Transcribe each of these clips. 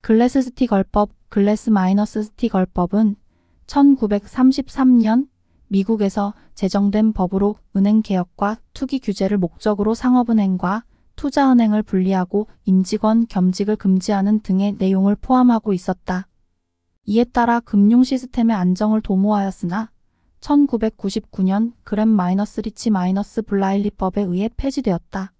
글래스-스티걸법, 글래스-스티걸법은 1933년 미국에서 제정된 법으로 은행개혁과 투기 규제를 목적으로 상업은행과 투자은행을 분리하고 임직원 겸직을 금지하는 등의 내용을 포함하고 있었다. 이에 따라 금융 시스템의 안정을 도모하였으나 1999년 그램-리치-블라일리법에 의해 폐지되었다.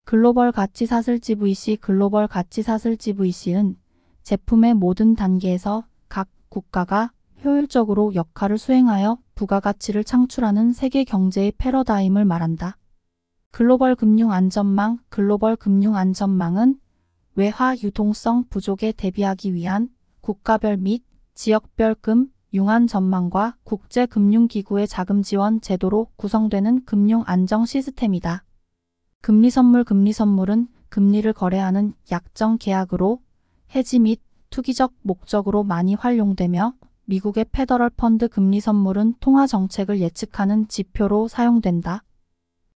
글로벌 가치 사슬지 VC 글로벌 가치 사슬지 VC는 제품의 모든 단계에서 각 국가가 효율적으로 역할을 수행하여 부가가치를 창출하는 세계 경제의 패러다임을 말한다. 글로벌 금융 안전망 글로벌 금융 안전망은 외화 유동성 부족에 대비하기 위한 국가별 및 지역별 금융 안전망과 국제금융기구의 자금 지원 제도로 구성되는 금융 안정 시스템이다. 금리선물은 금리를 거래하는 약정 계약으로 해지 및 투기적 목적으로 많이 활용되며 미국의 페더럴 펀드 금리선물은 통화 정책을 예측하는 지표로 사용된다.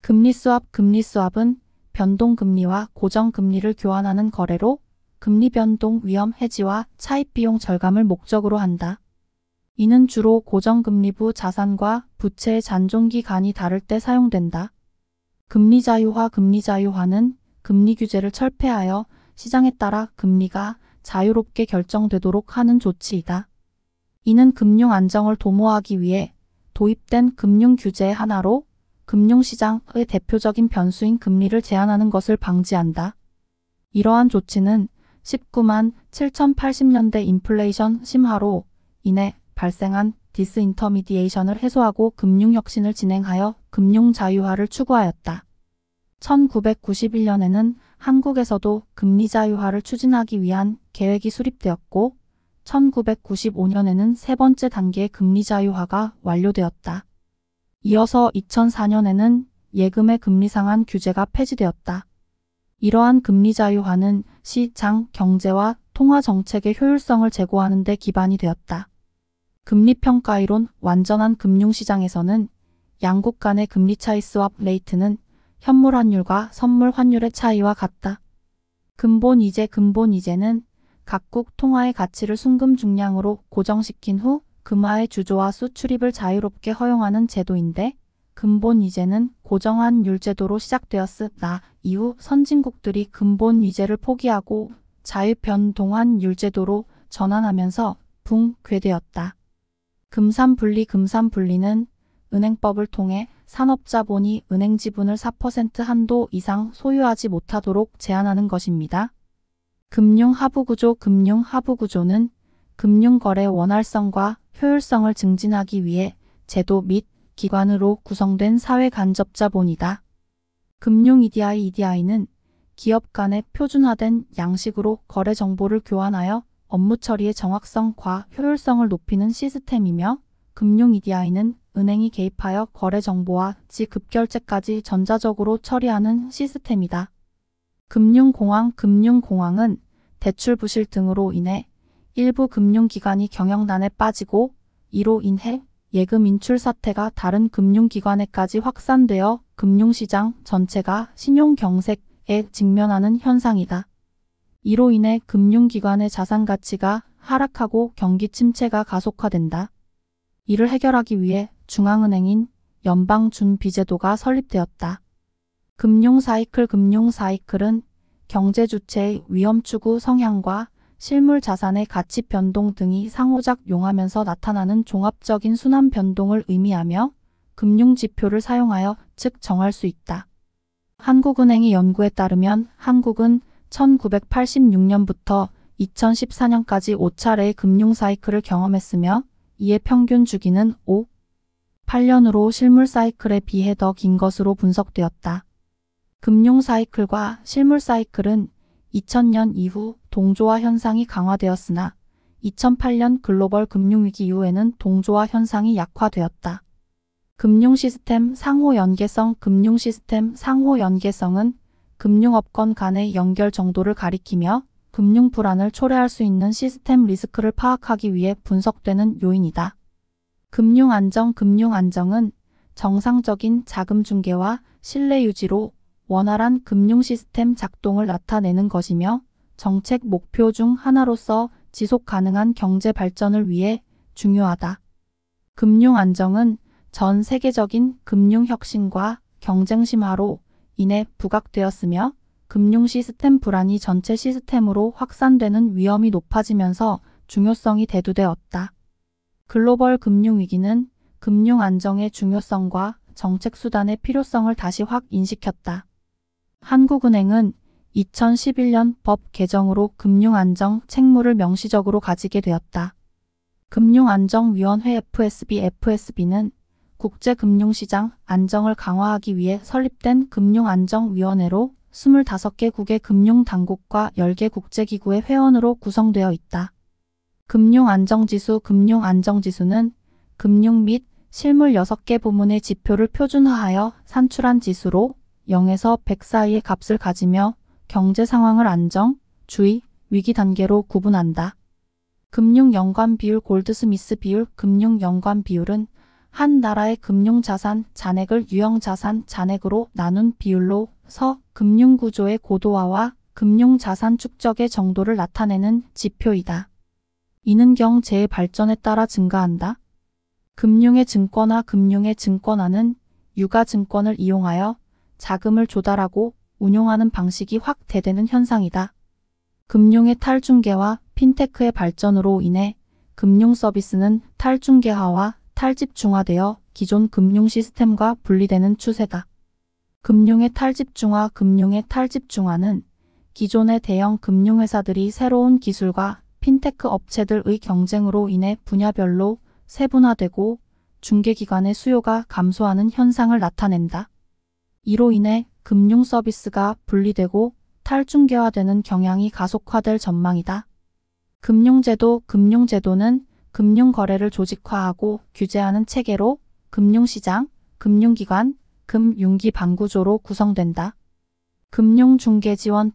금리스왑은 변동금리와 고정금리를 교환하는 거래로 금리 변동 위험 해지와 차입비용 절감을 목적으로 한다. 이는 주로 고정금리부 자산과 부채의 잔존기간이 다를 때 사용된다. 금리자유화는 금리 규제를 철폐하여 시장에 따라 금리가 자유롭게 결정되도록 하는 조치이다. 이는 금융 안정을 도모하기 위해 도입된 금융 규제의 하나로 금융시장의 대표적인 변수인 금리를 제한하는 것을 방지한다. 이러한 조치는 1970년대 인플레이션 심화로 인해 발생한 디스인터미디에이션을 해소하고 금융혁신을 진행하여 금융자유화를 추구하였다. 1991년에는 한국에서도 금리자유화를 추진하기 위한 계획이 수립되었고 1995년에는 세 번째 단계의 금리자유화가 완료되었다. 이어서 2004년에는 예금의 금리 상한 규제가 폐지되었다. 이러한 금리자유화는 시장 경제와 통화정책의 효율성을 제고하는 데 기반이 되었다. 금리평가이론 완전한 금융시장에서는 양국 간의 금리 차이 스왑 레이트는 현물 환율과 선물 환율의 차이와 같다. 근본이제는 각국 통화의 가치를 순금 중량으로 고정시킨 후 금화의 주조와 수출입을 자유롭게 허용하는 제도인데 근본이제는 고정환율 제도로 시작되었으나 이후 선진국들이 근본이제를 포기하고 자유변동환율 제도로 전환하면서 붕괴되었다. 금산분리는 은행법을 통해 산업자본이 은행 지분을 4% 한도 이상 소유하지 못하도록 제한하는 것입니다. 금융하부구조는 금융거래 원활성과 효율성을 증진하기 위해 제도 및 기관으로 구성된 사회간접자본이다. 금융 EDI는 기업 간의 표준화된 양식으로 거래 정보를 교환하여 업무 처리의 정확성과 효율성을 높이는 시스템이며 금융 EDI는 은행이 개입하여 거래 정보와 지급결제까지 전자적으로 처리하는 시스템이다. 금융공황은 대출 부실 등으로 인해 일부 금융기관이 경영난에 빠지고 이로 인해 예금 인출 사태가 다른 금융기관에까지 확산되어 금융시장 전체가 신용경색에 직면하는 현상이다. 이로 인해 금융기관의 자산가치가 하락하고 경기 침체가 가속화된다. 이를 해결하기 위해 중앙은행인 연방준비제도가 설립되었다. 금융사이클은 경제주체의 위험추구 성향과 실물 자산의 가치 변동 등이 상호작용하면서 나타나는 종합적인 순환 변동을 의미하며 금융지표를 사용하여 정할 수 있다. 한국은행의 연구에 따르면 한국은 1986년부터 2014년까지 5차례의 금융사이클을 경험했으며 이의 평균 주기는 8년으로 실물 사이클에 비해 더 긴 것으로 분석되었다. 금융 사이클과 실물 사이클은 2000년 이후 동조화 현상이 강화되었으나 2008년 글로벌 금융위기 이후에는 동조화 현상이 약화되었다. 금융시스템 상호연계성은 금융업권 간의 연결 정도를 가리키며 금융 불안을 초래할 수 있는 시스템 리스크를 파악하기 위해 분석되는 요인이다. 금융안정은 정상적인 자금 중개와 신뢰 유지로 원활한 금융 시스템 작동을 나타내는 것이며 정책 목표 중 하나로서 지속 가능한 경제 발전을 위해 중요하다. 금융 안정은 전 세계적인 금융 혁신과 경쟁 심화로 인해 부각되었으며 금융 시스템 불안이 전체 시스템으로 확산되는 위험이 높아지면서 중요성이 대두되었다. 글로벌 금융 위기는 금융 안정의 중요성과 정책 수단의 필요성을 다시 확 인식했다. 한국은행은 2011년 법 개정으로 금융안정 책무를 명시적으로 가지게 되었다. 금융안정위원회 FSB는 국제금융시장 안정을 강화하기 위해 설립된 금융안정위원회로 25개국의 금융당국과 10개 국제기구의 회원으로 구성되어 있다. 금융안정지수는 금융 및 실물 6개 부문의 지표를 표준화하여 산출한 지수로 0에서 100 사이의 값을 가지며 경제 상황을 안정, 주의, 위기 단계로 구분한다. 금융연관 비율 골드스미스 비율 금융연관 비율은 한 나라의 금융자산 잔액을 유형자산 잔액으로 나눈 비율로서 금융구조의 고도화와 금융자산 축적의 정도를 나타내는 지표이다. 이는 경제의 발전에 따라 증가한다. 금융의 증권화는 유가증권을 이용하여 자금을 조달하고 운용하는 방식이 확대되는 현상이다. 금융의 탈중개와 핀테크의 발전으로 인해 금융 서비스는 탈중개화와 탈집중화되어 기존 금융 시스템과 분리되는 추세다. 금융의 탈집중화는 기존의 대형 금융회사들이 새로운 기술과 핀테크 업체들의 경쟁으로 인해 분야별로 세분화되고 중개기관의 수요가 감소하는 현상을 나타낸다. 이로 인해 금융 서비스가 분리되고 탈중개화되는 경향이 가속화될 전망이다. 금융제도는 금융거래를 조직화하고 규제하는 체계로 금융시장, 금융기관, 금융기반구조로 구성된다. 금융중개지원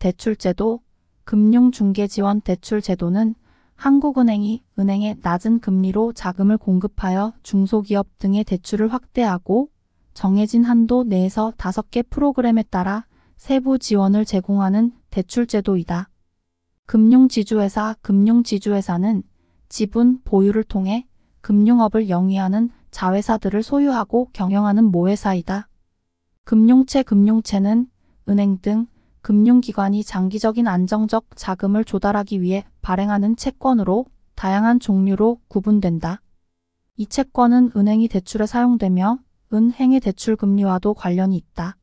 대출제도는 한국은행이 은행에 낮은 금리로 자금을 공급하여 중소기업 등의 대출을 확대하고 정해진 한도 내에서 5개 프로그램에 따라 세부 지원을 제공하는 대출제도이다. 금융지주회사는 지분 보유를 통해 금융업을 영위하는 자회사들을 소유하고 경영하는 모회사이다. 금융체는 은행 등 금융기관이 장기적인 안정적 자금을 조달하기 위해 발행하는 채권으로 다양한 종류로 구분된다. 이 채권은 은행이 대출에 사용되며 은행의 대출금리와도 관련이 있다.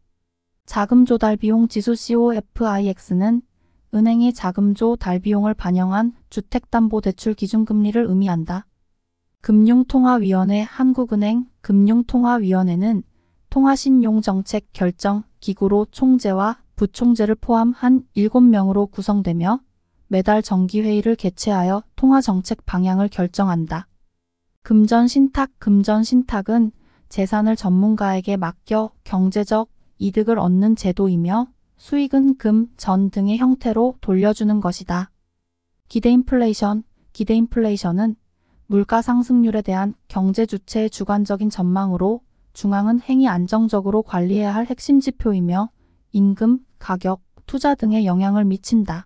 자금조달비용 지수 COFIX는 은행의 자금조달 비용을 반영한 주택담보대출 기준금리를 의미한다. 금융통화위원회 한국은행 금융통화위원회는 통화신용정책 결정 기구로 총재와 부총재를 포함한 7명으로 구성되며 매달 정기회의를 개최하여 통화정책 방향을 결정한다. 금전신탁은 재산을 전문가에게 맡겨 경제적 이득을 얻는 제도이며 수익은 금, 전 등의 형태로 돌려주는 것이다. 기대인플레이션은 물가 상승률에 대한 경제 주체의 주관적인 전망으로 중앙은행이 안정적으로 관리해야 할 핵심 지표이며 임금, 가격, 투자 등에 영향을 미친다.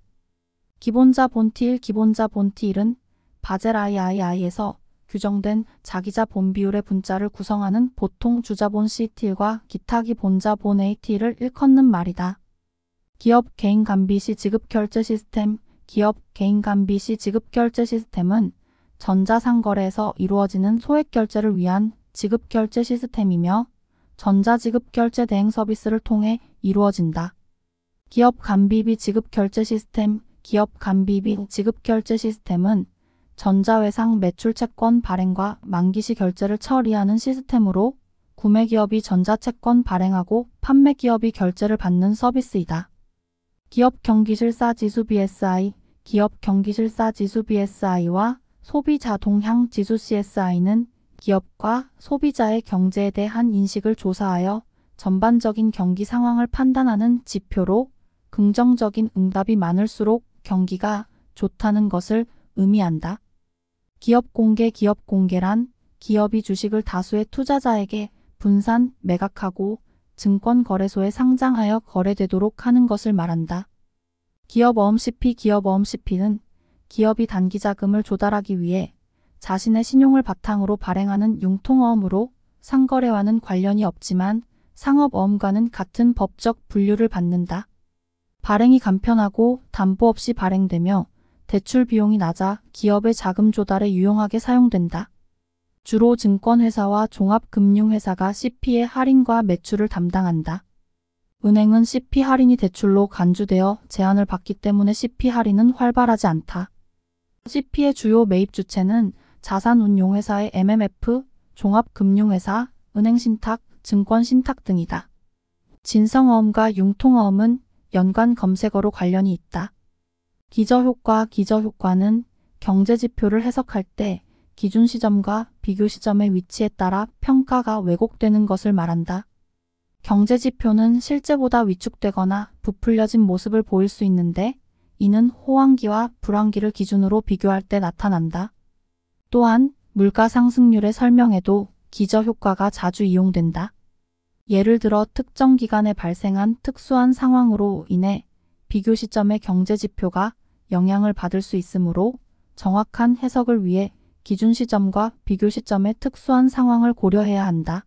기본자본 T1은 바젤 III에서 규정된 자기자본 비율의 분자를 구성하는 보통 주자본 CT과 기타 기본자본 AT를 일컫는 말이다. 기업 개인간비시 지급결제 시스템은 전자상거래에서 이루어지는 소액결제를 위한 지급결제 시스템이며 전자지급결제 대행 서비스를 통해 이루어진다. 기업 간비비 지급결제 시스템은 전자외상 매출채권 발행과 만기시 결제를 처리하는 시스템으로 구매기업이 전자채권 발행하고 판매기업이 결제를 받는 서비스이다. 기업경기실사지수 BSI와 소비자동향지수 CSI는 기업과 소비자의 경제에 대한 인식을 조사하여 전반적인 경기 상황을 판단하는 지표로 긍정적인 응답이 많을수록 경기가 좋다는 것을 의미한다. 기업공개란 기업이 주식을 다수의 투자자에게 분산, 매각하고 증권거래소에 상장하여 거래되도록 하는 것을 말한다. 기업어음 CP 기업어음 CP는 기업이 단기자금을 조달하기 위해 자신의 신용을 바탕으로 발행하는 융통어음으로 상거래와는 관련이 없지만 상업어음과는 같은 법적 분류를 받는다. 발행이 간편하고 담보 없이 발행되며 대출 비용이 낮아 기업의 자금 조달에 유용하게 사용된다. 주로 증권회사와 종합금융회사가 CP의 할인과 매출을 담당한다. 은행은 CP 할인이 대출로 간주되어 제한을 받기 때문에 CP 할인은 활발하지 않다. CP의 주요 매입 주체는 자산운용회사의 MMF, 종합금융회사, 은행신탁, 증권신탁 등이다. 진성어음과 융통어음은 연관 검색어로 관련이 있다. 기저효과 기저효과는 경제지표를 해석할 때 기준 시점과 비교 시점의 위치에 따라 평가가 왜곡되는 것을 말한다. 경제지표는 실제보다 위축되거나 부풀려진 모습을 보일 수 있는데 이는 호황기와 불황기를 기준으로 비교할 때 나타난다. 또한 물가 상승률의 설명에도 기저효과가 자주 이용된다. 예를 들어 특정 기간에 발생한 특수한 상황으로 인해 비교 시점의 경제지표가 영향을 받을 수 있으므로 정확한 해석을 위해 기준 시점과 비교 시점의 특수한 상황을 고려해야 한다.